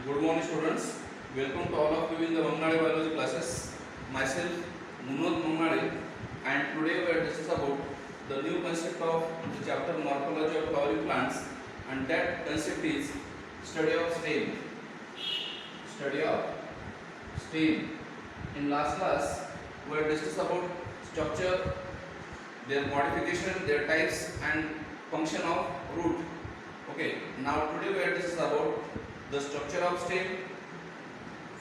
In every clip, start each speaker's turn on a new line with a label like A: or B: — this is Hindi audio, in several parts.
A: Good morning, students. Welcome to all of you in the Mangnade biology classes. Myself, Munod Mangnade, and today we are discussing about the new concept of the chapter morphology of flowering plants, and that concept is study of stem. Study of stem. In last class, we are discussing about structure, their modification, their types, and function of root. Okay. Now today we are discussing about the structure of stem,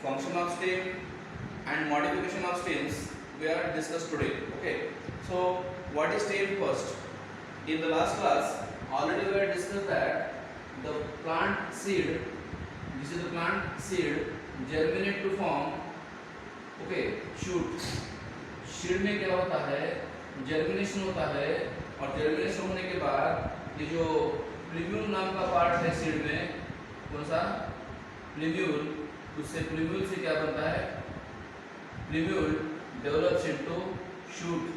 A: function of stem, and modification of stems we are discussed today. Okay, so what is stem first? In the last class already we have discussed that the plant seed, this is the plant seed, germinate to form shoot. Seed में क्या होता है, जर्मिनेशन होता है, और जर्मिनेशन होने के बाद ये जो प्लीम्यूल नाम का पार्ट है सीड में, कौन सा प्लीम्यूल, उससे प्लीम्यूल से क्या बनता है, प्लीम्यूल डेवलप्स इनटू शूट,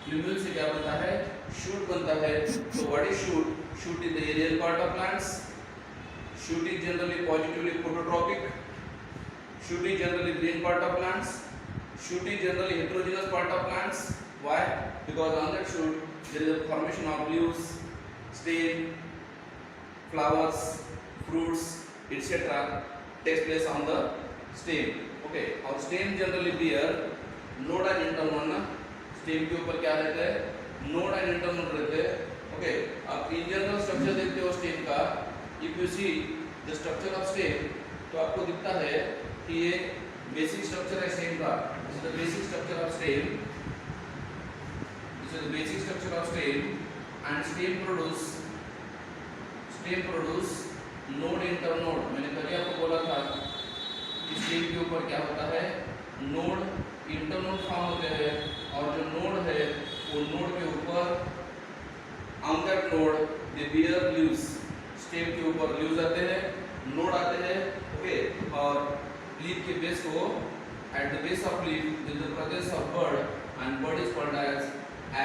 A: प्लीम्यूल से क्या बनता है, शूट बनता है. So what is shoot? Shoot is the aerial part of plants. Shoot is generally positively phototropic. Shoot is generally green part of plants. Shoot is generally heterogeneous part of plants. Why? Because on that shoot there is a formation of leaves, stem, flowers, fruits, etc. takes place on the stem. Okay, और stem generally bear node and internode. stem के ऊपर क्या रहते हैं, node and internode रहते हैं. Okay, अब in general structure देखते हो stem का, if you see the structure of stem, तो आपको दिखता है कि ये basic structure है stem का. This is the basic structure of stem. This is the basic structure of stem, and stem produce node internode. मैंने कल आपको बोला था कि स्टेम के ऊपर क्या होता है, नोड इंटरनोड फॉर्म होते हैं, और जो नोड है वो नोड के ऊपर on that node they beer leaves. Stem के ऊपर लीव्स आते हैं, नोड आते हैं. ओके, और लीफ के बेस को, at the base of leaf is the presence of bud, and bud is called as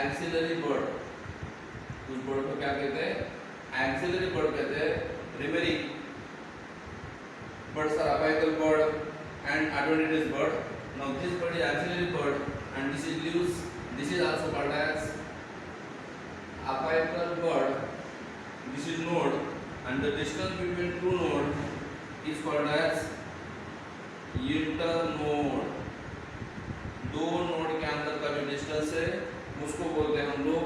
A: axillary bud. उस बर्ड को क्या कहते हैं, एक्सिलरी बर्ड कहते हैं. Remaining birds are apical bird and adventitious bird. Now this bird is auxiliary bird, and this is leaves. This is also called as apical bird. This is node, and the distance between two nodes is called as internode. दो नोड के अंदर का जो डिस्टेंस है उसको बोलते हैं हम लोग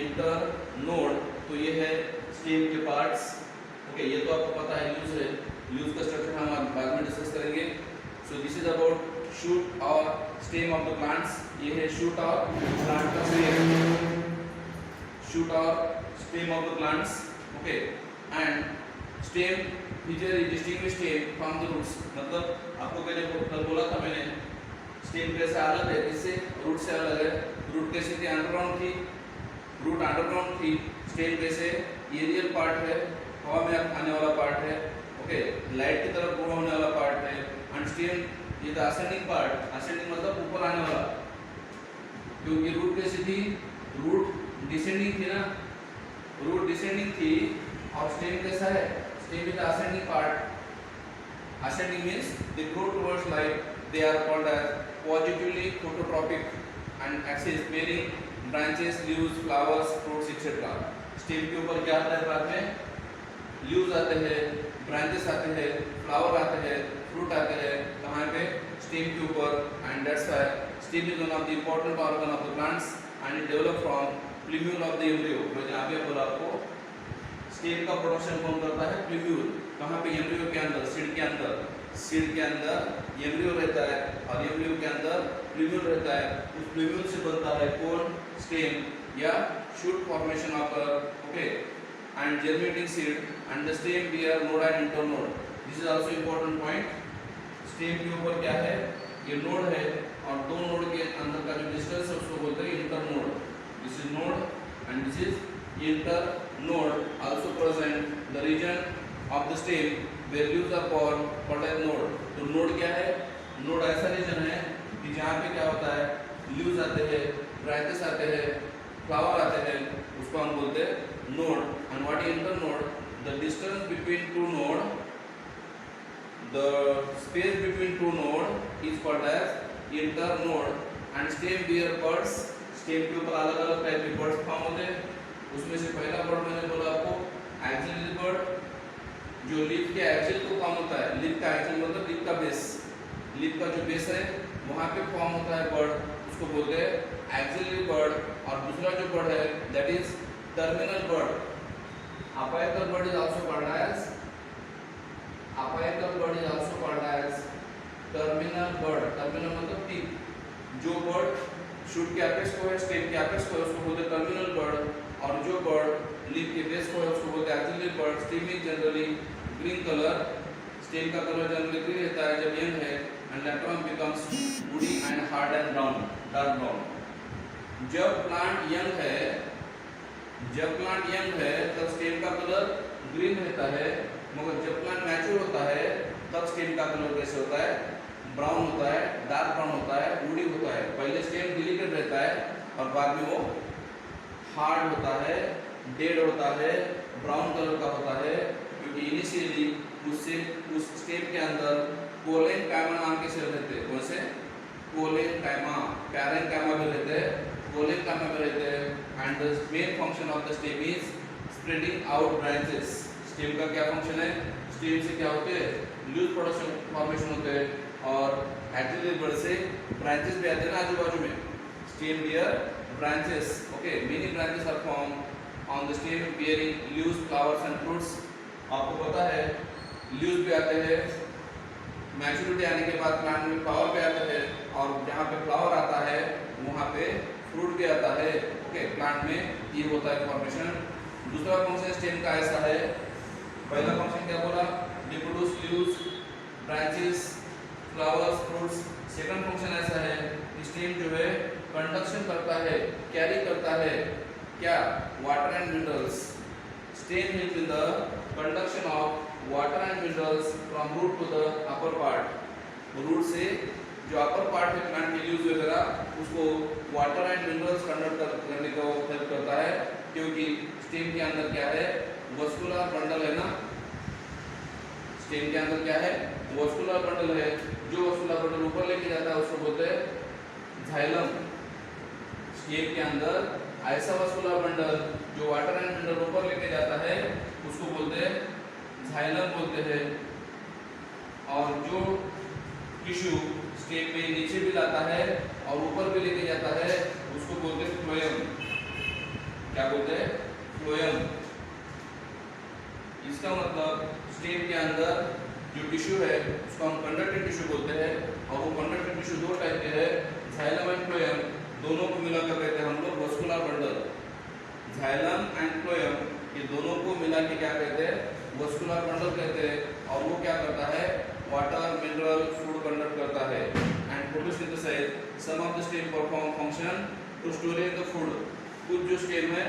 A: इंटरनोड. तो ये है स्टेम के पार्ट्स. ओके, ये तो आपको पता है लीव्स है. लीव्स का स्ट्रक्चर हम बाद में डिस्कस करेंगे. So this is about shoot और स्टेम ऑफ द प्लांट्स. ये है शूट और प्लांट का स्टेम, शूट और stem of the plants. Okay, and stem feature is distinguish stem from the roots. मतलब आपको कल बोला था मैंने, स्टेम कैसे अलग है, इससे रूट से अलग है. रूट कैसे थी, अंडरग्राउंड थी, रूट अंडरग्राउंड थी. स्टेम कैसे एरियल पार्ट है, हवा में आने वाला पार्ट है. ओके, लाइट की तरफ ग्रो होने वाला पार्ट है. एंड स्टेम ये द असेंडिंग पार्ट, असेंडिंग मतलब ऊपर आने वाला, क्योंकि रूट कैसी थी, रूट डिसेंडिंग थी ना, रूट डिसेंडिंग थी. और स्टेम कैसा है, stem is the ascending part. Ascending means they grow towards light. They are called as positively phototropic and axis bearing branches, leaves, flowers, fruits etcetera. Stem के ऊपर क्या आता है, बाद में लीव्स आते हैं, ब्रांचेस आते हैं, फ्लावर आते हैं, फ्रूट आते हैं. कहाँ पे, स्टेम के ऊपर. And that's why stem is one of the important organ of the plants, and it develop from प्लीम्यूल of the embryo. मैंने अभी बोला आपको, स्टेम का प्रोडक्शन कौन करता है, प्लीम्यूल. कहाँ पे, एम्ब्रियो के अंदर, सीड के अंदर. सीड के अंदर एम्ब्रियो रहता है, और एम्ब्रियो के अंदर प्लीम्यूल रहता है. उस प्लीम्यूल से बनता है कौन, स्टेम या shoot formation of. Okay, and germinating seed, and the stem bear node and internode. This is also important point. stem के ऊपर क्या है, ये node है, और दो node के अंदर का जो distance है उसको बोलते हैं internode. This is node and this is internode. Also present the region of the stem where leaves are formed, called as node. तो node क्या है, node ऐसा region है कि जहाँ पे क्या होता है, leaves आते हैं, branches आते हैं, फ्लावर आते हैं, उसको हम बोलते हैं node. And what is internode, the distance between two node the space between two node is called as internode and stem bear buds, stem के ऊपर अलग अलग टाइप के बर्ड्स फॉर्म होते हैं। उसमें से पहला बर्ड मैंने बोला आपको एक्सिलरी बर्ड, जो लीफ के एक्सिल को फॉर्म होता है। लीफ का एक्सिल मतलब लीफ का बेस, लीफ का जो बेस है वहाँ पे फॉर्म होता है बर्ड, उसको बोलते हैं एक्सिलरी बर्ड। और दूसरा जो बर्ड है that is terminal bud. Apical bud is also called as terminal bud. Terminal मतलब टिप, जो बर्ड शूट के एपेक्स को है, स्टेम के एपेक्स को है, उसको बोलते हैं टर्मिनल बर्ड। और जो बर्ड लीफ के बेस को है उसको बोलते हैं axillary bud. Stem is generally green colour, stem का कलर जनरली ग्रीन रहता है जब यंग है, and later on becomes woody and hard and brown, dark brown. जब प्लांट यंग है तब स्टेम का कलर ग्रीन रहता है, मगर जब प्लांट मैच्योर होता है तब स्टेम का कलर कैसे होता है, ब्राउन होता है, डार्क ब्राउन होता है, वुडी होता है। पहले स्टेम डिलीकेट रहता है और बाद में वो हार्ड होता है, डेड होता है, ब्राउन कलर का होता है, क्योंकि इनिशियली उस स्टेम के अंदर कोलेनकाइमा नाम के सेल रहते हैं। कौन से? कोलेनकाइमा, पैरेनकाइमा भी रहते हैं, कोलेनकाइमा भी रहते हैं। And the main function of the stem is spreading out branches. Stem का क्या फंक्शन है? स्टेम से क्या होते हैं? लीफ प्रोडक्शन फॉर्मेशन होते हैं, और एक्सिलरी बर्ड से ब्रांचेस भी आते हैं ना आजू बाजू में। Stem bear branches, okay, many branches are form on the stem bearing leaves, flowers and fruits. आपको पता है लीव्स भी आते हैं, मैच्योरिटी आने के बाद प्लांट में फ्लावर भी आता है, और जहाँ पे फ्लावर आता है वहाँ पे फ्रूट भी आता है। ओके, प्लांट में ये होता है फॉर्मेशन। दूसरा फंक्शन स्टेम का ऐसा है, पहला फंक्शन क्या बोला? Reproduce leaves, branches, flowers, fruits. Second function ऐसा है, स्टेम जो है कंडक्शन करता है, कैरी करता है क्या? Water and minerals. Stem help in the conduction of water and minerals from root to the upper part. Root से जो अपर पार्ट है प्लांट के लीव्स वगैरह, उसको वाटर एंड मिनरल्स कंडक्ट करने को हेल्प करता है, क्योंकि स्टेम के अंदर क्या है? वस्कुलर बंडल है ना। स्टेम के अंदर क्या है? वस्कुलर बंडल है। जो वस्कुलर बंडल ऊपर लेके जाता है उसको बोलते हैं जाइलम। स्टेम के अंदर ऐसा वस्कुलर बंडल जो वाटर एंड मिनरल ऊपर लेके जाता है उसको बोलते हैं जाइलम बोलते हैं। और जो टिश्यू स्टेम में नीचे भी लाता है और ऊपर भी लेके जाता है उसको बोलते हैं फ्लोएम। क्या बोलते हैं? फ्लोएम। इसका मतलब स्टेम के अंदर जो टिश्यू है उसको हम कंडक्टिव टिश्यू बोलते हैं, और वो कंडक्टिव टिश्यू दो टाइप के हैं, जाइलम एंड फ्लोएम। दोनों को मिलाकर कहते हैं हम लोग vascular bundle. Xylem and phloem ये दोनों को मिला के क्या कहते हैं? वस्कुलर बंडल कहते हैं। और वो क्या करता है? वाटर, मिनरल, फूड कंडक्ट करता है। And photosynthesis, some of the stem perform function to storage the food. कुछ जो स्टेम है,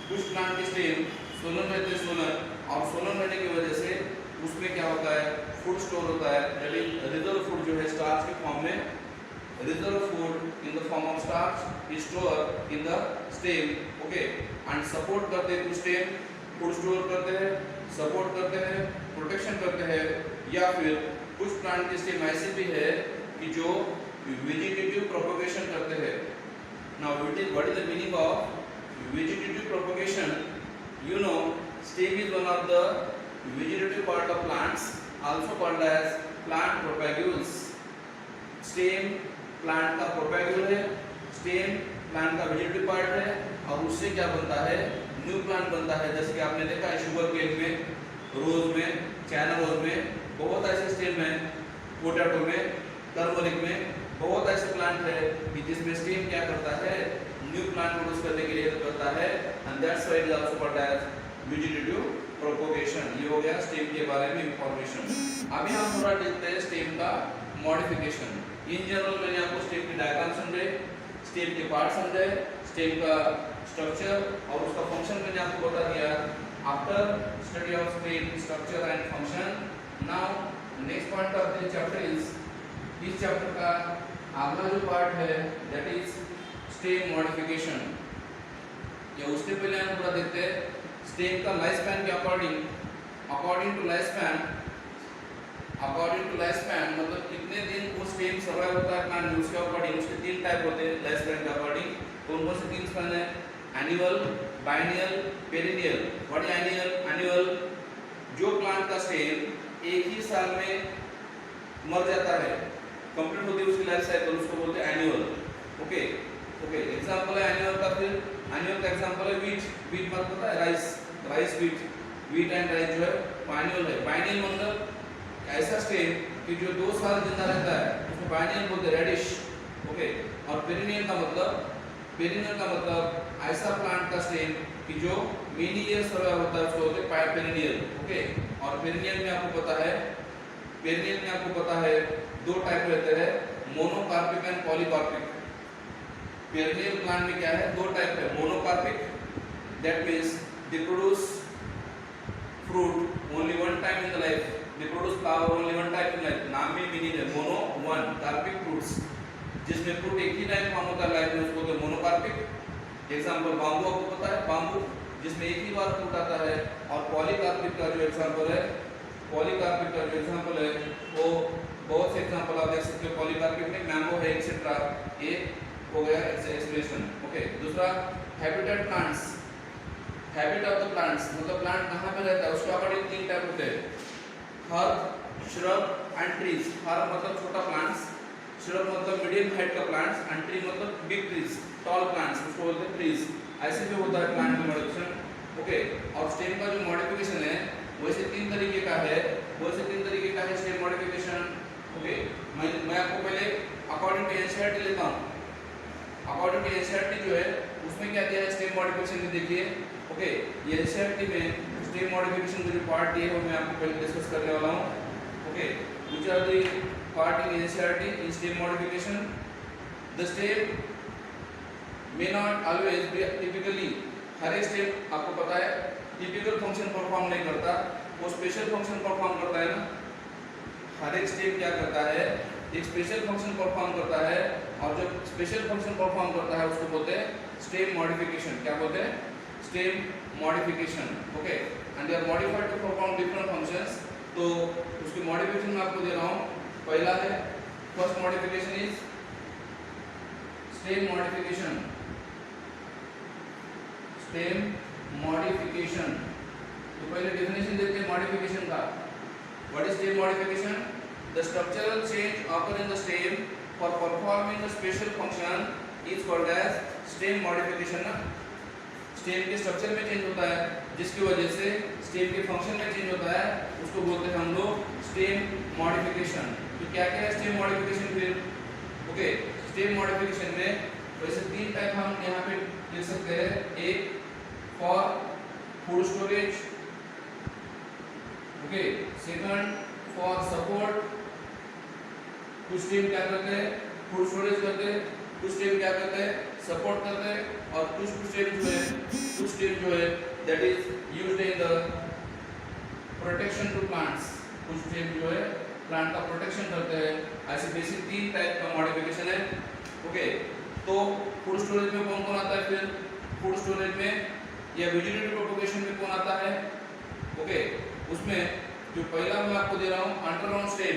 A: कुछ प्लांट के स्टेम सोलन रहते हैं, सोलन, और सोलन रहने की वजह से उसमें क्या होता है? फूड स्टोर होता है, रिजर्व फूड जो है स्टार्च के फॉर्म में, reserve food in the form of starch is store in the stem. Okay, and support करते हैं स्टेम, फूड स्टोर करते हैं, सपोर्ट करते हैं, प्रोटेक्शन करते हैं। या फिर कुछ प्लांट के स्टेम ऐसे भी है कि जो वेजिटेटिव प्रोपगेशन करते हैं। Now what is the meaning of vegetative propagation? You know, stem is one of the vegetative part of plants, also called as plant propagules. Stem plant का propagule है, stem plant का vegetative part है, और उससे क्या बनता है? न्यू प्लांट बनता है। जैसे कि आपने देखा है शुगर केन में, रोज में, चाइना रोज में बहुत ऐसे स्टेम है, पोटैटो में, टर्मरिक में बहुत ऐसे प्लांट है कि जिसमें स्टेम क्या करता है? न्यू प्लांट प्रोड्यूस करने के लिए हेल्प करता है, and that's why it is also called as vegetative propagation. ये हो गया स्टेम के बारे में इंफॉर्मेशन। अभी हम थोड़ा देखते हैं स्टेम का मॉडिफिकेशन। इन जनरल मैंने आपको स्टेम की डायग्राम समझाए, स्टेम के पार्ट समझाए, स्टेम का स्ट्रक्चर और उसका फंक्शन मैंने आपको बता दिया। After study of stem structure and function, now next part of this chapter is, इस चैप्टर का अगला जो पार्ट है दैट इज स्टेम मॉडिफिकेशन। या उससे पहले हम थोड़ा देखते हैं स्टेम का लाइफ स्पैन के according to life span according to life span मतलब कितने दिन वो स्टेम सर्वाइव होता है प्लांट में, उसके अकॉर्डिंग उसके 3 टाइप होते हैं लाइफ स्पैन के अकॉर्डिंग। कौन कौन से 3 स्पैन है? Annual, biennial, perennial. What is annual? Annual जो प्लांट का स्टेम एक ही साल में मर जाता है, कंप्लीट होती है उसकी लाइफ साइकिल, उसको बोलते हैं एनुअल। ओके ओके, एग्जांपल है एनुअल का। फिर एनुअल का एग्जांपल है वीट। वीट मतलब पता है? Rice, rice wheat, wheat and rice जो है एनुअल है। बाइनियल मतलब ऐसा स्टेम कि जो 2 साल जिंदा रहता है, उसको बाइनियल बोलते हैं, रेडिश। ओके, और पेरिनियल का मतलब ऐसा प्लांट का स्टेम कि जो मेनी ईयर सर्वाइव होता है, उसको बोलते हैं पेरिनियल। ओके, और पेरिनियल में आपको पता है 2 टाइप रहते हैं, monocarpic and polycarpic. Perennial plant में क्या है? 2 टाइप है। Monocarpic, that means they produce fruit only one time in the life, they produce flower only one type in life। नाम में मीनिंग है मोनो, वन, कार्पिक फ्रूट्स, जिसमें फ्रूट एक ही टाइम फॉर्म होता है लाइफ में, उसको बोलते हैं मोनोकार्पिक। एग्जांपल बांबू, आपको पता है बांबू, जिसमें एक ही बार फ्रूट आता है। और पॉलीकार्पिक का जो एग्जांपल है, वो बहुत से एग्जांपल आप देख सकते हो पॉलीकार्पिक में, मैंगो है एक्सेट्रा। ये हो गया एक्सप्लेनेशन। ओके, दूसरा habitat plants. Habit of the plants मतलब प्लांट कहाँ पे रहता है, उसके अकॉर्डिंग 3 टाइप होते हैं, herb, shrub and trees. Herb मतलब छोटा प्लांट्स, श्रब मतलब मीडियम हाइट का प्लांट्स, एंड ट्री मतलब बिग ट्रीज, टॉल प्लांट्स, उसको बोलते हैं ट्रीज। ऐसे भी होता है प्लांट में मॉडिफिकेशन। ओके, और स्टेम का जो मॉडिफिकेशन है वैसे 3 तरीके का है, स्टेम मॉडिफिकेशन। ओके, मैं आपको पहले अकॉर्डिंग टू एनसीईआरटी लेता हूँ। अकॉर्डिंग टू एनसीईआरटी जो है उसमें क्या दिया है स्टेम मॉडिफिकेशन में, देखिए। ओके, ये एनसीईआरटी में स्टेम मॉडिफिकेशन का जो पार्ट है वो मैं आपको पहले डिस्कस करने वाला हूँ। Okay, which are the part in NCERT in stem modification? The stem may not always be typically, हर एक स्टेम आपको पता है टिपिकल फंक्शन परफॉर्म नहीं करता, वो स्पेशल फंक्शन परफॉर्म करता है ना। हर एक स्टेम क्या करता है? एक स्पेशल फंक्शन परफॉर्म करता है, और जब स्पेशल फंक्शन परफॉर्म करता है उसको बोलते हैं स्टेम मॉडिफिकेशन। क्या बोलते हैं? Stem modification. Okay, and they are modified to perform different functions. तो उसकी मॉडिफिकेशन मैं आपको दे रहा हूँ। पहला है, first modification is stem modification. Stem modification, तो पहले डेफिनेशन देते हैं मॉडिफिकेशन का। What is stem modification? The structural change occur in the stem for performing the special function is called as stem modification ना। स्टेम के स्ट्रक्चर में चेंज होता है, जिसकी वजह से स्टेम के फंक्शन में चेंज होता है, उसको बोलते हैं हम लोग स्टेम मॉडिफिकेशन। तो क्या क्या है स्टेम मॉडिफिकेशन फिर? ओके, स्टेम मॉडिफिकेशन में वैसे 3 टाइप हम यहाँ पे लिख सकते हैं। एक for food storage, okay, second for support. कुछ स्टेम क्या करते हैं? फूड स्टोरेज करते हैं, कुछ स्टेम क्या करते हैं? सपोर्ट करते हैं, और कुछ स्टेम जो है that is used in the protection to plants. कुछ स्टेम जो है प्लांट का प्रोटेक्शन करते हैं। ऐसे बेसिक 3 टाइप का मॉडिफिकेशन है। ओके, तो फूड स्टोरेज में कौन कौन आता है फिर? फूड स्टोरेज में या वेजिटेटिव प्रोपगेशन में कौन आता है? ओके, उसमें जो पहला मैं आपको दे रहा हूँ अंडरग्राउंड स्टेम।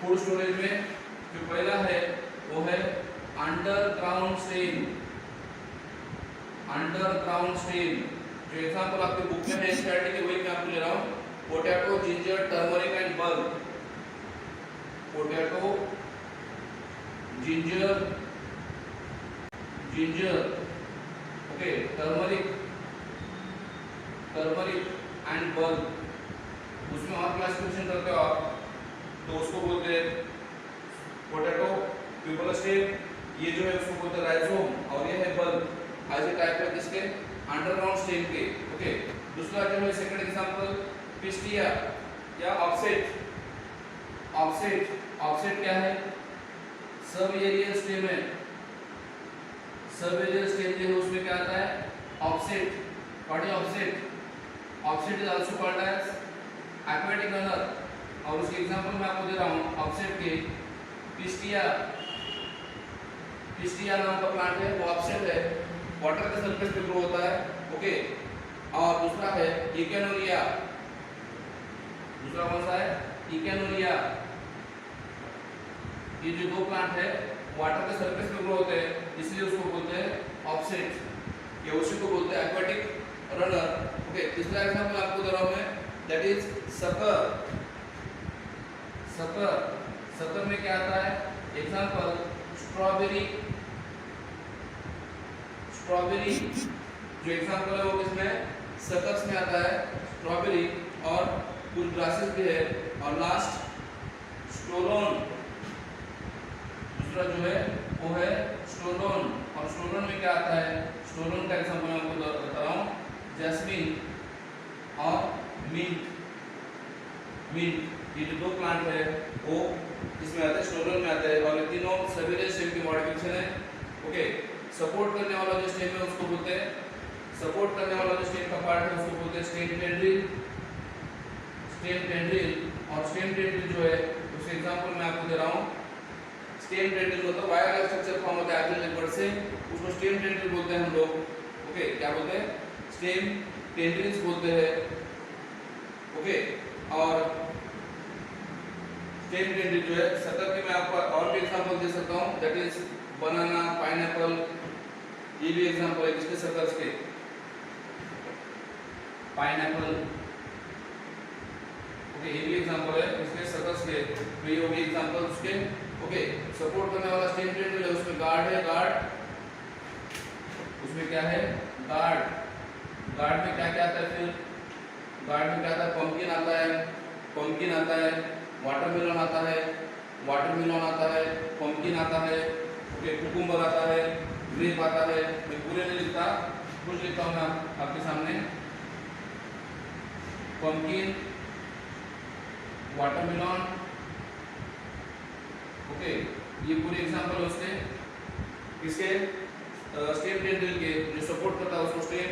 A: फूड स्टोरेज में जो पहला है वो है अंडरग्राउंड स्टेम। अंडरग्राउंड स्टेम जो एग्जांपल आपके बुक में है एनसीईआरटी के, वही मैं आपको ले रहा हूँ। Potato, ginger, turmeric and bulb. Potato, ginger, okay, turmeric and bulb. उसमें और क्लासिफिकेशन करते हो आप, तो उसको बोलते हैं पोटैटो प्यूपल स्टेम, ये जो है उसको बोलते हैं राइजोम, और ये है बल्ब। ऐसे टाइप है किसके? अंडरग्राउंड स्टेम के। ओके, दूसरा जो है सेकंड एग्जांपल पिस्टिया या ऑफसेट। ऑफसेट क्या है? सब एरियल स्टेम है। सब एरियल स्टेम जो है उसमें क्या आता है? Offset. What is offset? Offset is also called as aquatic runner, और उसके एग्जांपल मैं आपको दे रहा हूँ ऑफसेट के। पिस्टिया नाम का प्लांट है, वो ऑफसेट है, वाटर के सरफेस पे ग्रो होता है। ओके, और दूसरा है इकेनोरिया। दूसरा कौन सा है इकेनोरिया। ये जो दो प्लांट है वाटर के सरफेस पे ग्रो होते हैं इसलिए उसको बोलते हैं ऑफसेट, या उसी को बोलते हैं एक्वाटिक रनर। ओके, तीसरा एग्जांपल आपको दे रहा हूं मैं, that is sucker. Sucker, sucker में क्या आता है, एग्जांपल स्ट्रॉबेरी। स्ट्रॉबेरी जो एग्जांपल है वो किसमें, सकर्स में आता है, स्ट्रॉबेरी। और कुछ ग्रासेस भी है। और लास्ट स्टोलोन, दूसरा जो है वो है स्टोलोन। और स्टोलोन में क्या आता है, स्टोलोन का एग्जांपल मैं आपको बता रहा हूँ, जैस्मिन और मिंट। मिंट ये जो दो प्लांट है वो इसमें आते हैं, स्टोलोन में आते हैं। और ये तीनों सेवेरियस स्टेम की मॉडिफिकेशन है। ओके, सपोर्ट करने वाला जो स्टेम है उसको बोलते हैं, सपोर्ट करने वाला जो स्टेम का पार्ट है उसको बोलते हैं स्टेम टेंड्रिल। स्टेम टेंड्रिल और स्टेम टेंड्रिल जो है उसके एग्जांपल मैं आपको दे रहा हूँ। स्टेम टेंड्रिल मतलब वायर स्ट्रक्चर फॉर्म होता है एक्सियल लेबर से, उसको स्टेम टेंड्रिल बोलते हैं हम लोग। ओके, क्या बोलते हैं, स्टेम टेंड्रिल्स बोलते हैं। ओके, और स्टेम टेंड्रिल जो है सकर के मैं आपको और भी एग्जांपल दे सकता हूँ, दैट इज बनाना, पाइनएप्पल, ये भी एग्जांपल है किसके, सकर्स के। पाइनएप्पल, ओके, ये भी एग्जांपल है इसके सकर्स के, तो ये हो गई एग्जांपल उसके। ओके, सपोर्ट करने वाला स्टेम टेंड्रिल है, उसमें गार्ड है, गार्ड, उसमें क्या है, गार्ड। गार्ड में क्या क्या आता है फिर, गार्ड में क्या आता है, पंपकिन आता है, पंपकिन आता है, वाटरमेलन आता है, वाटरमेलन आता है, पंपकिन आता है, ओके, कुकुम्बर आता है, ग्रेप आता है। मैं पूरे नहीं लिखता, कुछ लिखता हूँ मैं आपके सामने, पंपकिन, वाटरमेलन। ओके, ये पूरे एग्जांपल है उसके किसके, स्टेम टेंड्रिल के, जो सपोर्ट करता है उसको स्टेम।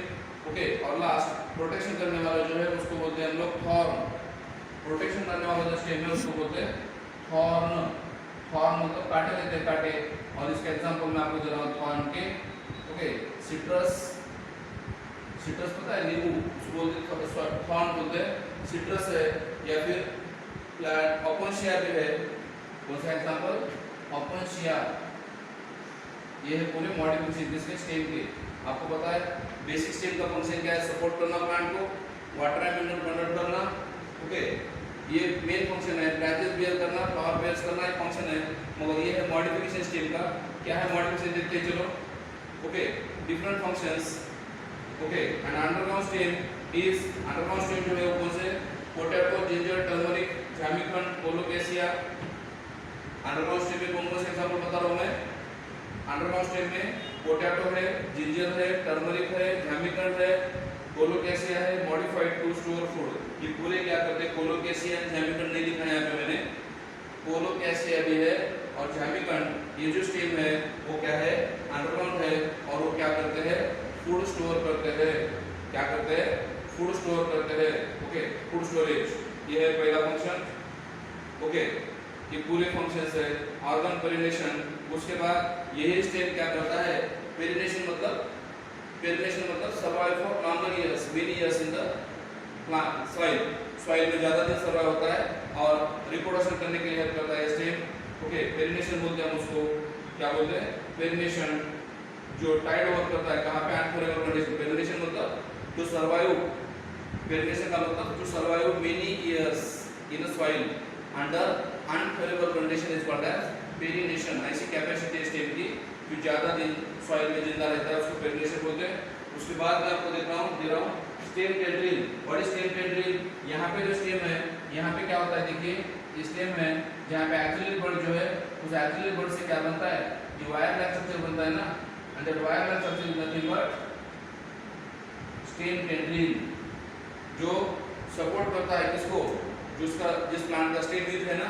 A: ओके, और लास्ट प्रोटेक्शन करने वाला जो है उसको बोलते हैं हम लोग थॉर्न। प्रोटेक्शन करने वाला जो स्टेम है उसको बोलते हैं थॉर्न। थॉर्न मतलब कांटे देते हैं, कांटे। और इसका एग्जांपल मैं आपको दे रहा हूँ थॉर्न के। ओके, सिट्रस, सिट्रस पता है, नींबू, उसको बोलते हैं थॉर्न बोलते हैं, सिट्रस है। या फिर प्लांट ओपनशिया भी है, कौन सा एग्जांपल, ओपनशिया। ये है पूरे मॉडिफिकेशन किसके, स्टेम के। आपको पता है बेसिक स्टेम का फंक्शन क्या है, सपोर्ट करना प्लांट को, वाटर एमिटर कन्वर्ट करना। ओके, ये मेन फंक्शन है, ब्रांचेस बेयर करना, फ्लावर बेयर्स करना एक फंक्शन है। मगर ये है मॉडिफिकेशन स्टेम का, क्या है मॉडिफिकेशन देखते हैं चलो। Okay, different functions. Okay, and underground stem is, underground stem जो है वो कौन से, पोटैटो, जिंजर, टर्मरिक, जामिकन, कोलोकेशिया। अंडरग्राउंड स्टेम में कौन कौन से एग्जांपल बता रहा हूँ मैं, अंडरग्राउंड स्टेम में पोटैटो है, जिंजर है, टर्मरिक है, जामिकन है, कोलोकेशिया है, मॉडिफाइड टू स्टोर फूड। ये पूरे क्या करते हैं, कोलोकेशिया एंड जामिकन नहीं लिखा है यहाँ पे मैंने, कोलोकेशिया भी है और जामिकन। ये जो स्टेम है वो क्या है, अंडरग्राउंड है, और वो क्या करते हैं, फूड स्टोर करते हैं। क्या करते हैं, फूड स्टोर करते हैं। ओके, फूड स्टोरेज, ये है पहला फंक्शन। ओके, ये पूरे फंक्शंस है। ऑर्गन पेरिनेशन, उसके बाद यही स्टेम क्या करता है, पेरिनेशन मतलब, पेरिनेशन मतलब survive for longer years, many years in the plant soil, soil में ज्यादा दिन सर्वाइव होता है और रिप्रोडक्शन करने के लिए हेल्प करता है स्टेम। ओके, पेरिनेशन बोलते हैं हम उसको, क्या बोलते हैं, पेरिनेशन। जो टाइड वर्क करता है कहाँ पे, अनफेवरेबल कंडीशन। पेरिनेशन मतलब टू सर्वाइव, पेरिनेशन का मतलब to survive many years in a soil under unfavourable condition is called as perennation. ऐसी कैपेसिटी स्टेम की जो ज्यादा दिन सॉइल में जिंदा रहता है उसको पेरिनेशन बोलते हैं। उसके बाद मैं आपको दे रहा हूँ स्टेम टेंड्रिल। और स्टेम टेंड्रिल, यहाँ पे जो स्टेम है, यहाँ पे क्या होता है, देखिए स्टेम है जहाँ पे एक्सिलरी बड जो है, उस एक्सिलरी बड से क्या बनता है, ये वायर लाइन स्ट्रक्चर बनता है ना, and that wire line structure is nothing but stem tendril, जो सपोर्ट करता है किसको, जिस प्लांट का स्टेम वीक है ना,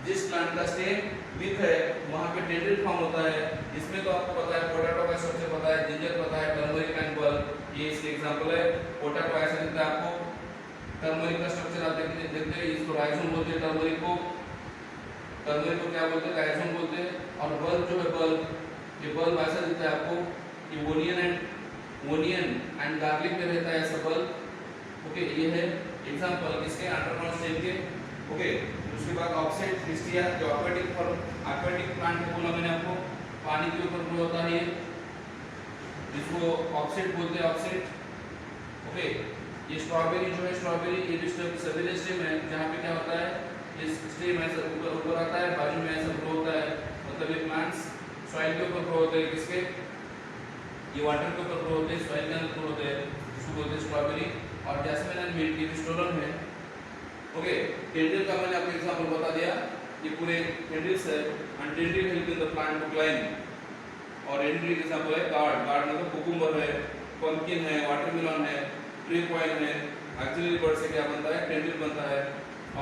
A: जिस प्लांट का स्टेम वीक है वहाँ पे टेंड्रिल फॉर्म होता है। इसमें तो आपको पता है पोटैटो का स्ट्रक्चर पता है, जिंजर पता है, टर्मरिक एंड बल्ब, ये इसके एग्जांपल है। पोटैटो ऐसा दिखता है आपको, टर्मरिक का स्ट्रक्चर आप देखते हैं, इसको राइजोम बोलते हैं, टर्मरिक को क्या बोलते हैं, राइजोम बोलते हैं। और बल्ब जो है, बल्ब, ये बल्ब ऐसा दिखता है आपको, ये ओनियन एंड गार्लिक में रहता है ऐसा बल्ब। ओके, ये है एग्जांपल किसके अंडरग्राउंड स्टेम के। ओके, उसके बाद ऑक्साइड क्रिस्टिया जो एक्वेटिक प्लांट को बोला मैंने आपको, पानी के ऊपर ग्रो होता है, जिसको ऑक्साइड बोलते हैं, ऑक्साइड। ओके, ये स्ट्रॉबेरी जो है, स्ट्रॉबेरी ये जो सवेरे स्टेम है, जहाँ पे क्या होता है, इस स्टेम ऐसा ऊपर आता है, बाजू में ऐसा ग्रो होता है, मतलब ये प्लांट्स सॉइल के ऊपर ग्रो होते हैं, किसके, ये वाटर के ऊपर ग्रो होते हैं, सॉइल के अंदर ग्रो होते हैं, इसको बोलते हैं स्ट्रॉबेरी। और जैस्मिन एंड मिंट ये भी स्टोलन है। ओके, टेंड्रिल का मैंने आपको एग्जांपल बता दिया, ये पूरे टेंड्रिल्स है, and tendril help in the plant to climb. और टेंड्रिल के एग्जांपल है गार्ड मतलब कुकुम्बर है, पंपकिन है, वाटरमेलन है, ट्रीक्वाइन है। एक्चुअली वर्ड से क्या बनता है, टेंड्रिल बनता है।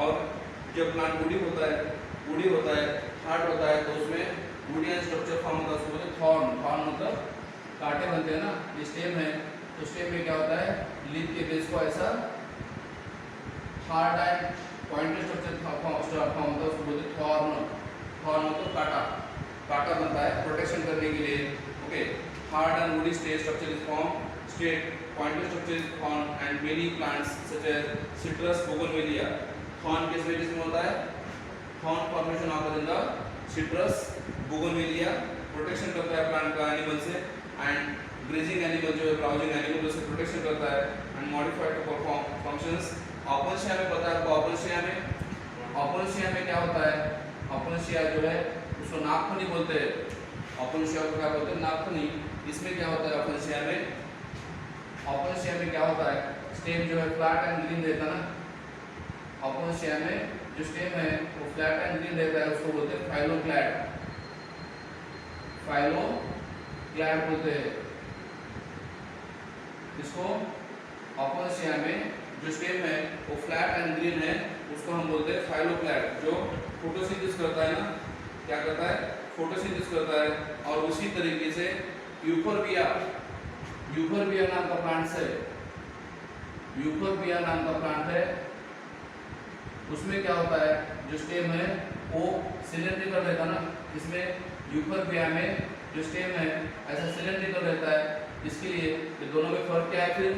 A: और जब प्लांट वुडी होता है, हार्ड होता है, तो उसमें वुडियन स्ट्रक्चर फॉर्म होता है, उसको बोलते हैं थॉर्न मतलब कांटे बनते हैं ना। ये स्टेम है, तो स्टेम में क्या होता है, लीफ के बेस को ऐसा hard and pointed structure form होता है, उसको बोलते हैं थॉर्न मतलब कांटा बनता है प्रोटेक्शन करने के लिए। Okay, hard and woody structure is form, straight pointed structure is formed and many plants such as citrus, bougainvillea, thorn किस वजह से होता है, thorn formation occurs in the citrus, bougainvillea, protection करता है प्लांट का एनिमल से, and grazing animal जो है, browsing animal उससे प्रोटेक्शन करता है, and modified to perform functions। ऑपनशिया में पता है आपको, ऑपनशिया में क्या होता है, ऑपनशिया जो है उसको नागफनी बोलते हैं, ऑपनशिया को क्या बोलते हैं, नागफनी। इसमें क्या होता है, ऑपनशिया में क्या होता है, स्टेम जो है फ्लैट एंड ग्रीन रहता है ना। ऑपनशिया में जो स्टेम है वो फ्लैट एंड ग्रीन रहता है, उसको बोलते हैं फाइलोक्लैड बोलते हैं इसको। ऑपनशिया में जो स्टेम है वो फ्लैट एंड ग्रीन है, उसको हम बोलते हैं फाइलोक्लैड। जो फोटोसिंथेसिस करता है ना, क्या करता है, फोटोसिंथेसिस करता है। और उसी तरीके से यूफोरबिया नाम का प्लांट है, उसमें क्या होता है, जो स्टेम है वो सिलेंड्रिकल रहता है ना। इसमें यूफोरबिया में जो स्टेम है ऐसा सिलेंड्रिकल रहता है, इसके लिए ये दोनों में फर्क क्या है। फिर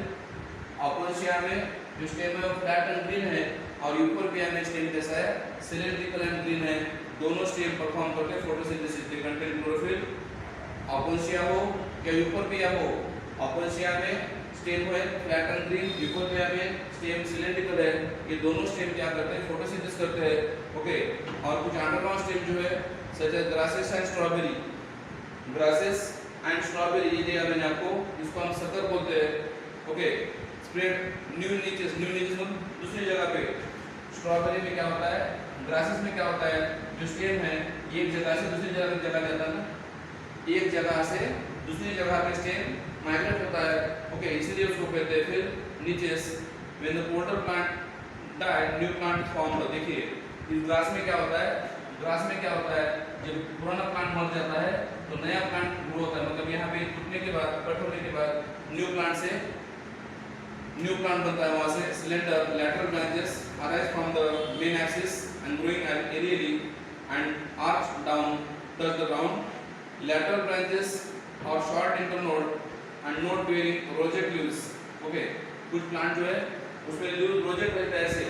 A: ऑपनशिया में जो स्टेम है वो फ्लैट एंड ग्रीन है, और यूफोरबिया में स्टेम कैसा है, सिलेंड्रिकल एंड ग्रीन है। दोनों स्टेम परफॉर्म करते हैं फोटोसिंथेसिस, दे कंटेन क्लोरोफिल। ऑपनशिया हो या यूफोरबिया हो, ऑपनशिया में स्टेम है फ्लैट एंड ग्रीन, यूफोरबिया में स्टेम सिलेंड्रिकल है। ये दोनों स्टेम क्या करते हैं, फोटोसिंथेसिस करते हैं। ओके, और कुछ अंडरग्राउंड स्टेम जो है such as grasses and strawberry, ये दिया मैंने आपको, इसको हम सकर बोलते हैं। ओके, स्प्रेड न्यू नीचेस मतलब दूसरी जगह पे। स्ट्रॉबेरी में क्या होता है, ग्रासेस में क्या होता है, जो स्टेम है एक जगह से दूसरी जगह जाता है ना, एक जगह से दूसरी जगह पे स्टेम माइग्रेट होता है। ओके, इसीलिए उसको कहते हैं फिर niches. When the portal plant died, new plant form. देखिए इस ग्रास में क्या होता है, जब पुराना प्लांट मर जाता है तो नया प्लांट ग्रो होता है, मतलब यहाँ पे टूटने के बाद, कट होने के बाद न्यू प्लांट बनता है। वहाँ से slender lateral branches arise from the main axis and growing aerially and arch down touch the ground. Lateral branches और short internode and node bearing rosette leaves. Okay, कुछ प्लांट जो है उसमें लीव रोजेट रहता है, ऐसे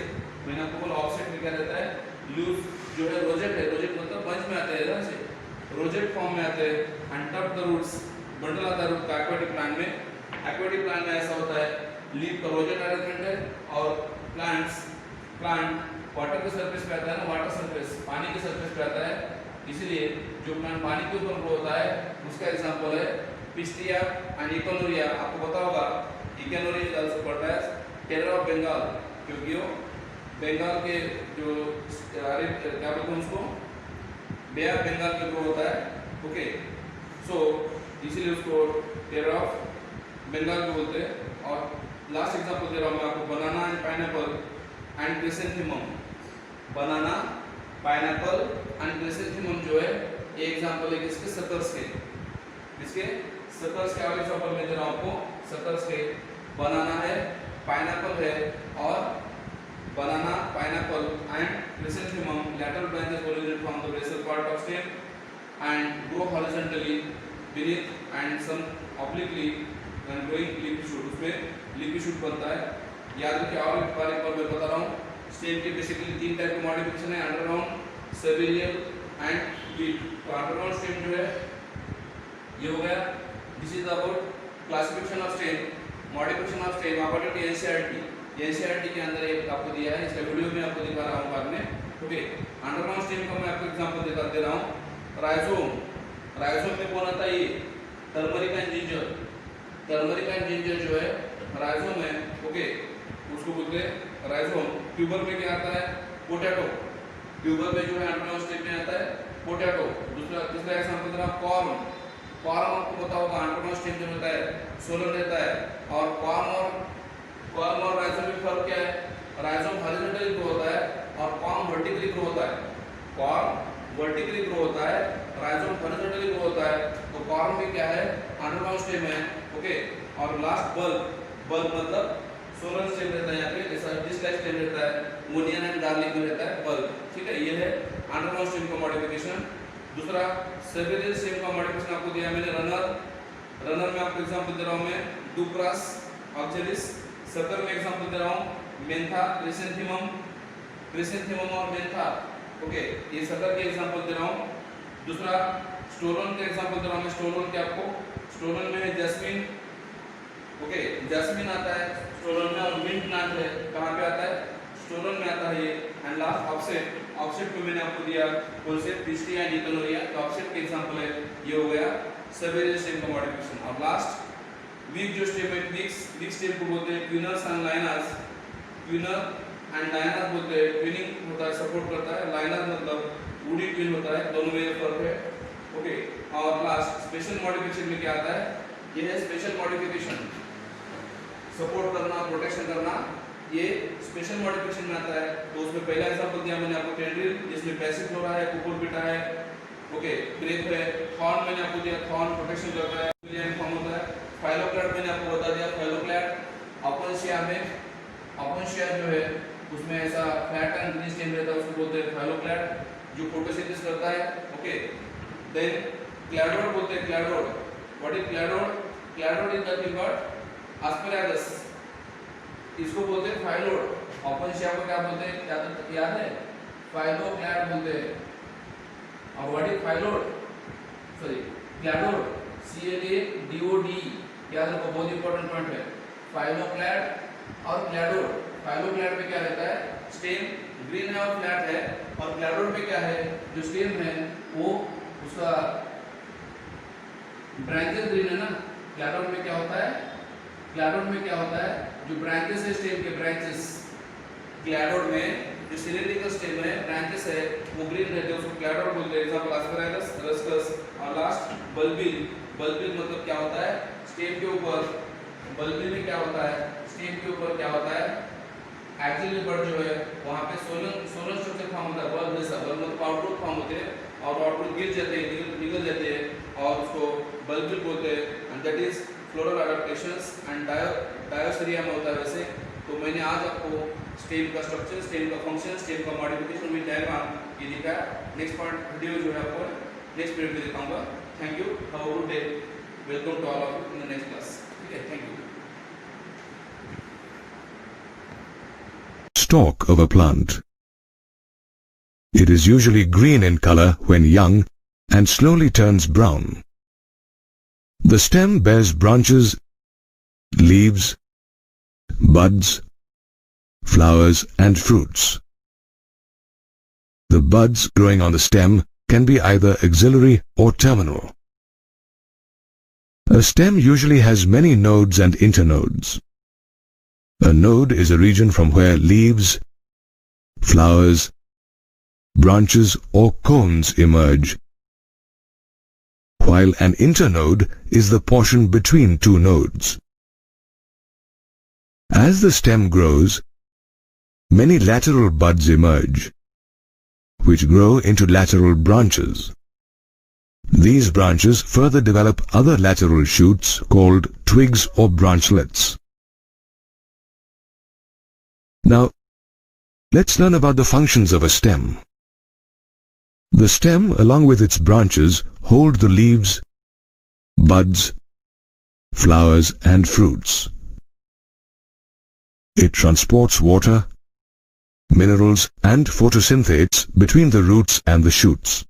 A: मैंने आपको बोला ऑफसेट में क्या रहता है, लीव जो है रोजेट है, रोजेट मतलब बंच में आते हैं, ऐसे रोजेट फॉर्म में आते हैं। And top the roots, bundle आता है रूट का एक्वेटिक प्लांट में ऐसा होता है, लीफ का रोजेट अरेंजमेंट है। और प्लांट वाटर के सरफेस पे आता है ना, वाटर सरफेस पानी के सरफेस पे आता है, इसीलिए जो प्लांट पानी के ऊपर ग्रो होता है उसका एग्जांपल है पिस्टिया एंड इकोनोरिया। आपको पता होगा इकोनोरिया आल्सो पढ़ता है टेरर ऑफ बंगाल, क्योंकि वो बंगाल के जो क्या बोलते हैं उसको, बे ऑफ बंगाल में ग्रो होता है। ओके, सो इसीलिए उसको टेरर ऑफ बंगाल को बोलते हैं। और लास्ट एग्जांपल दे रहा हूँ मैं आपको, banana and pineapple and chrysanthemum. Banana, pineapple and chrysanthemum जो है ये एग्जांपल है किसके, सकर्स के। इसके सकर्स के और एग्जांपल में दे रहा हूँ आपको, सकर्स के। बनाना है, पाइनएप्पल है, और banana, pineapple and chrysanthemum lateral branches originate from the basal part of stem and grow horizontally beneath and some obliquely when growing leafy shoot, उसमें leafy shoot बनता है। याद रखिए, और एक बार मैं बता रहा हूँ, स्टेम के बेसिकली 3 टाइप के मॉडिफिकेशन है, अंडरग्राउंड, सेबेरियल एंड वीट। तो अंडरग्राउंड स्टेम जो है ये हो गया। This is about classification of stem, modification of stem according to NCERT. NCERT के अंदर एक आपको दिया है, इसका वीडियो में आपको दिखा रहा हूँ बाद में। ओके, अंडरग्राउंड स्टेम का मैं आपको एग्जांपल दे रहा हूँ। राइजोम, राइजोम में कौन आता है? ये turmeric and ginger. Turmeric and ginger जो है राइजोम है, ओके, उसको बोलते हैं राइजोम। ट्यूबर में क्या आता है? पोटैटो। ट्यूबर में जो है अंडरग्राउंड स्टेम में आता है पोटैटो। दूसरा एग्जांपल दे रहा हूँ, कॉर्न। कॉर्न आपको पता होगा अंडरग्राउंड स्टेम जो होता है सोलन रहता है। और कॉर्न और राइजोम में फर्क क्या है? राइजोम हॉरिजॉन्टली ग्रो होता है और कॉर्न वर्टिकली ग्रो होता है। कॉर्न वर्टिकली ग्रो होता है, राइजोम हॉरिजॉन्टली ग्रो होता है। तो कॉर्न में क्या है? अंडरग्राउंड स्टेम है, ओके। और लास्ट बल्ब, बल्ब मतलब सोलन स्टेम रहता है, यहाँ पे ऐसा डिश का स्टेम रहता है, मोनियन एंड गार्लिक में रहता है बल्ब, ठीक है। ये है अंडरग्राउंड स्टेम का मॉडिफिकेशन। दूसरा सेबेरियल स्टेम का मॉडिफिकेशन आपको दिया मैंने, रनर। रनर में आपको एग्जांपल दे रहा हूँ मैं, डुक्रास ऑक्जेलिस। सकर में एग्जांपल दे रहा हूँ, मेंथा, क्रिसेंथेमम। क्रिसेंथेमम और मेंथा, ओके, ये सकर के एग्जांपल दे रहा हूँ। दूसरा स्टोलन का एग्जांपल दे रहा हूँ मैं, स्टोलन के आपको, स्टोलन में है जैस्मिन, ओके, जैस्मिन आता है स्टोलन में। और मिंट नाट है, कहाँ पे आता है? स्टोलन में आता है ये। एंड लास्ट ऑफसेट, ऑफसेट को मैंने आपको दिया कौन से? पिस्टिया एंड इथेनोरिया। तो ऑफसेट के एग्जांपल है, ये हो गया सेबेरियल स्टेम का मॉडिफिकेशन। और लास्ट वीक जो स्टेम है, वीक स्टेम को बोलते हैं twiners and lianas. Twiner and liana बोलते हैं, ट्विनिंग होता है, सपोर्ट करता है। लाइनर मतलब वुडी ट्विन होता है, दोनों में फर्क है, ओके। और लास्ट स्पेशल मॉडिफिकेशन में क्या आता है? ये है स्पेशल मॉडिफिकेशन, सपोर्ट करना, प्रोटेक्शन करना, ये स्पेशल मॉडिफिकेशन में आता है। तो उसमें पहला एग्जांपल दिया मैंने आपको टेंड्रिल, जिसमें पैसिफ्लोरा है, कुकुरबिटा है, ओके, ग्रेप है। थॉर्न मैंने आपको दिया, थॉर्न प्रोटेक्शन करता है, विलियन फॉर्म होता है। फाइलोक्लैड मैंने आपको बता दिया, फाइलोक्लैड। ओपेनशिया में, ओपेनशिया जो है उसमें ऐसा फ्लैट एंड ग्रीन स्टेम रहता है, उसको बोलते हैं फाइलोक्लैड, जो फोटोसिंथेसिस करता है, ओके। देन क्लैडोड बोलते हैं, cladode. What is cladode? Cladode is nothing but asparagus, इसको बोलते हैं फाइलोड। ओपेनशिया को क्या बोलते हैं? क्या तो याद है? फाइलोक्लैड बोलते हैं। और what is phyllode? Sorry, cladode, CLADOD, याद रखो, बहुत इंपॉर्टेंट पॉइंट है। फाइलोक्लैड और क्लैडोड। फाइलोक्लैड में क्या रहता है? स्टेम ग्रीन है और फ्लैट है। और क्लैडोड में क्या है? जो स्टेम है वो, उसका ब्रांचेस ग्रीन है ना। क्लैडोड में क्या होता है? क्लैडोड में क्या होता है? जो ब्रांचेस है स्टेम के, ब्रांचेस, क्लैडोड में जो सिलिंड्रिकल स्टेम है, ब्रांचेस है, वो ग्रीन रहते हैं, उसको क्लैडोड बोलते हैं। Example asparagus, ruscus. और लास्ट बल्बिल। बल्बिल मतलब क्या होता है? स्टेम के ऊपर, बल्बिल में क्या होता है? स्टेम के ऊपर क्या होता है? एक्सिलरी बड जो है वहाँ पे सोलन स्ट्रक्चर फॉर्म होता है, बल्ब जैसा। बल्ब मतलब आउटपुट फॉर्म होते हैं और आउटपुट गिर जाते हैं, निकल जाते हैं, और उसको बल्बिल बोलते हैं। And that is floral adaptations and dioscorea में होता है वैसे। तो मैंने आज आपको स्टेम का स्ट्रक्चर, स्टेम का फंक्शन, स्टेम का मॉडिफिकेशन विद डायग्राम ये दिखाया। नेक्स्ट पार्ट वीडियो जो है आपको नेक्स्ट पीरियड में दिखाऊंगा। Thank you, have a good day, welcome to all of you in the next class, ठीक है, thank you.
B: Stalk of a plant. It is usually green in color when young and slowly turns brown. The stem bears branches, leaves, buds, flowers and fruits. The buds growing on the stem can be either axillary or terminal. A stem usually has many nodes and internodes. A node is a region from where leaves, flowers, branches or cones emerge, while an internode is the portion between two nodes. As the stem grows, many lateral buds emerge, which grow into lateral branches. These branches further develop other lateral shoots called twigs or branchlets. Now, let's learn about the functions of a stem. The stem, along with its branches, hold the leaves, buds, flowers and fruits. It transports water, minerals and photosynthetes between the roots and the shoots.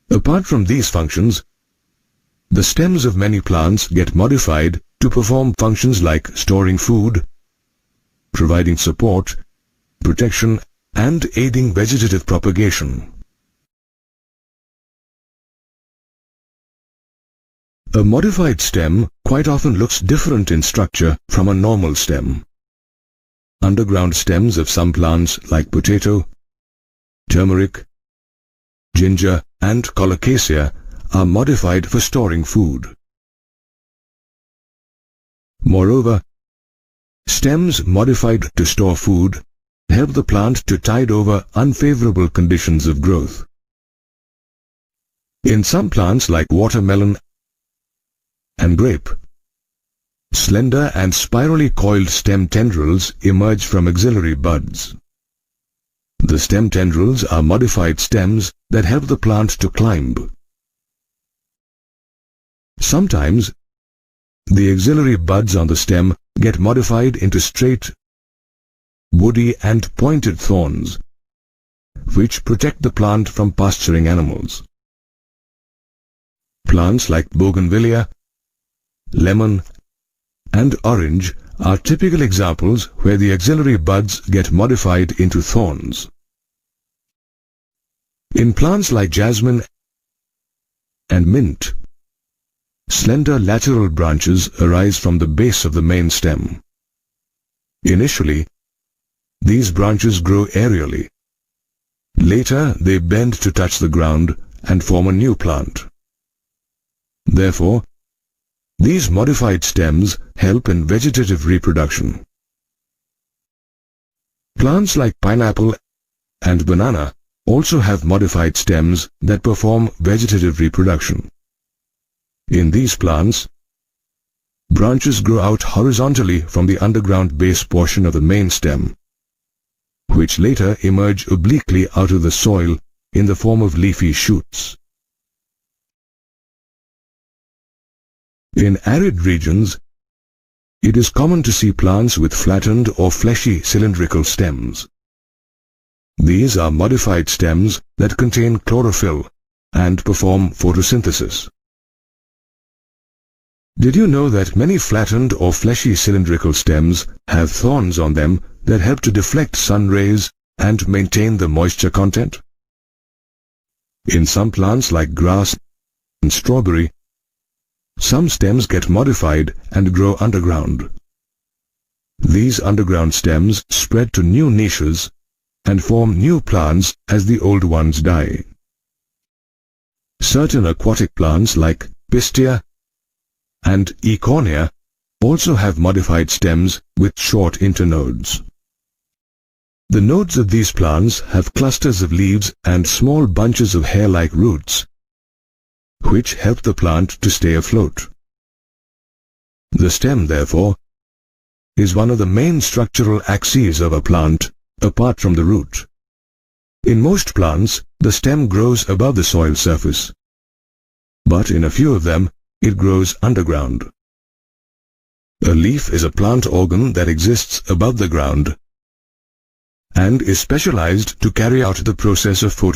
B: Apart from these functions, the stems of many plants get modified to perform functions like storing food, providing support, protection, and aiding vegetative propagation. A modified stem quite often looks different in structure from a normal stem. Underground stems of some plants like potato, turmeric, ginger, and colocasia are modified for storing food. Moreover, stems modified to store food help the plant to tide over unfavorable conditions of growth. In some plants like watermelon and grape, slender and spirally coiled stem tendrils emerge from axillary buds. The stem tendrils are modified stems that help the plant to climb. Sometimes, the axillary buds on the stem get modified into straight, woody and pointed thorns, which protect the plant from pasturing animals. Plants like bougainvillea, lemon, and orange are typical examples where the axillary buds get modified into thorns. In plants like jasmine and mint, slender lateral branches arise from the base of the main stem. Initially, these branches grow aerially. Later, they bend to touch the ground and form a new plant. Therefore, these modified stems help in vegetative reproduction. Plants like pineapple and banana also have modified stems that perform vegetative reproduction. In these plants, branches grow out horizontally from the underground base portion of the main stem, which later emerge obliquely out of the soil in the form of leafy shoots. In arid regions, it is common to see plants with flattened or fleshy cylindrical stems. These are modified stems that contain chlorophyll and perform photosynthesis. Did you know that many flattened or fleshy cylindrical stems have thorns on them that help to deflect sun rays and maintain the moisture content? In some plants like grass and strawberry, some stems get modified and grow underground. These underground stems spread to new niches and form new plants as the old ones die. Certain aquatic plants like Pistia and Eichhornia also have modified stems with short internodes. The nodes of these plants have clusters of leaves and small bunches of hair-like roots, which help the plant to stay afloat. The stem, therefore, is one of the main structural axes of a plant, apart from the root. In most plants, the stem grows above the soil surface, but in a few of them, it grows underground. A leaf is a plant organ that exists above the ground and is specialized to carry out the process of photosynthesis.